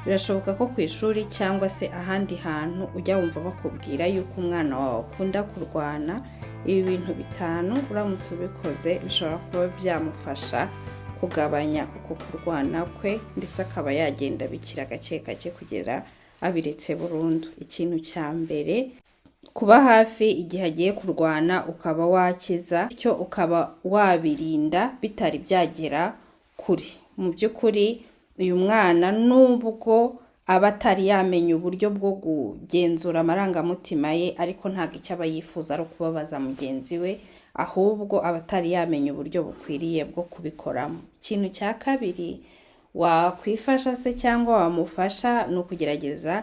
birashoboka ko ku ishuri cyangwa se ahandi hantu ujya wumva bakubwira yuko umwana wawe akunda kurwana. Ibi bintu 5 uramutse ubikoze bishobora kuba byamufasha kugabanya uko kurwana kwe, ndetse akaba yagenda bikira gake gake kugera abiretse burundu. Ikintu cya mbere, kuba hafi igihe agiye kurwana ukaba wakiza, bityo ukaba wabirinda bitari byagera kuri. Mu by'ukuri uyu mwana nubwo aba atari yamenya uburyo bwo kugenzura amarangamutima ye, ariko ntabwo icyo aba yifuza ari ukubabaza mugenzi we, ahubwo aba atari yamenya uburyo bukwiriye bwo kubikoramo. Ikintu cya kabiri wakwifasha se cyangwa wamufasha ni ukugerageza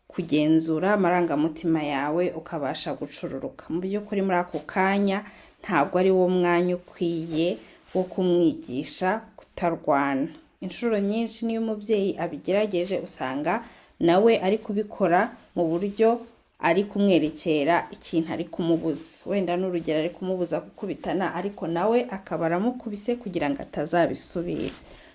kugenzura amarangamutima yawe ukabasha gucururuka. Mu by'ukuri muri ako kanya ntabwo ari wo mwanya ukwiye wo kumwigisha kutarwana. Inshuro nyinshi niyo umubyeyi abigerageje usanga nawe ari kubikora mu buryo ari kumwerekera ikintu ari kumubuza. Wenda n'urugero ari kumubuza gukubitana, ariko nawe akaba aramukubise kugira ngo atazabisubira.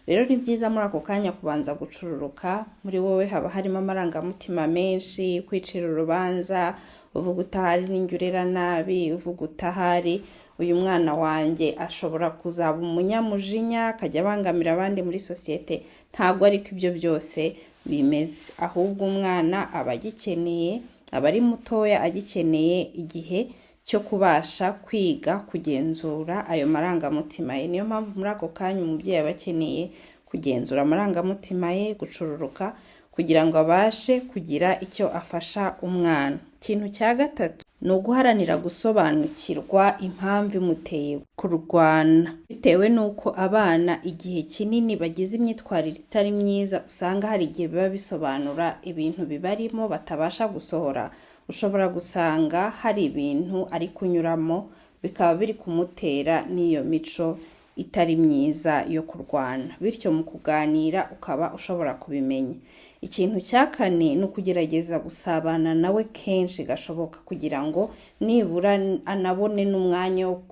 Rero ni byiza muri ako kanya kubanza gucururuka. Muri wowe haba harimo amarangamutima menshi, kwicira urubanza, uvuga utahari n'injurera nabi, uvuga utahari uyu mwana wanjye ashobora kuzaba umunyamujinya akajya abangamira abandi muri sosiyete. Ntabwo ariko ibyo byose bimeze, ahubwo umwana aba agikeneye, aba ari mutoya agikeneye igihe cyo kubasha kwiga kugenzura ayo marangamutima ye. Niyo mpamvu muri ako kanya umubyeyi aba akeneye kugenzura amarangamutima ye, gucururuka, kugira ngo abashe kugira icyo afasha umwana. Ikintu cya gatatu ni uguharanira gusobanukirwa impamvu imuteye kurwana. Bitewe n'uko abana igihe kinini bagize imyitwarire itari myiza, usanga hari igihe biba bisobanura ibintu bibarimo batabasha gusohora. Ushobora gusanga hari ibintu ari kunyuramo bikaba biri kumutera n'iyo mico itari myiza yo kurwana, bityo mu kuganira ukaba ushobora kubimenya. Ikintu cya kane ni ukugerageza gusabana nawe kenshi gashoboka, kugira ngo nibura anabone n'umwanya wo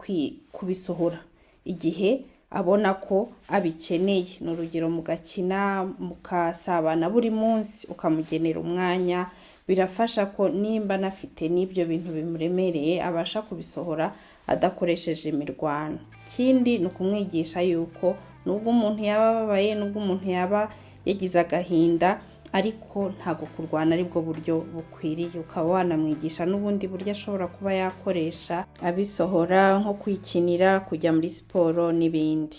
kubisohora igihe abona ko abikeneye. Ni urugero mugakina, mukasabana buri munsi, ukamugenera umwanya. Birafasha ko nimba anafite n'ibyo bintu bimuremereye abasha kubisohora adakoresheje imirwano. Ikindi ni ukumwigisha yuko nubwo umuntu yaba ababaye, nubwo umuntu yaba yagize agahinda, ariko ntabwo kurwana ari bwo buryo bukwiriye. Ukaba wanamwigisha n'ubundi buryo ashobora kuba yakoresha abisohora, nko kwikinira, kujya muri siporo n'ibindi.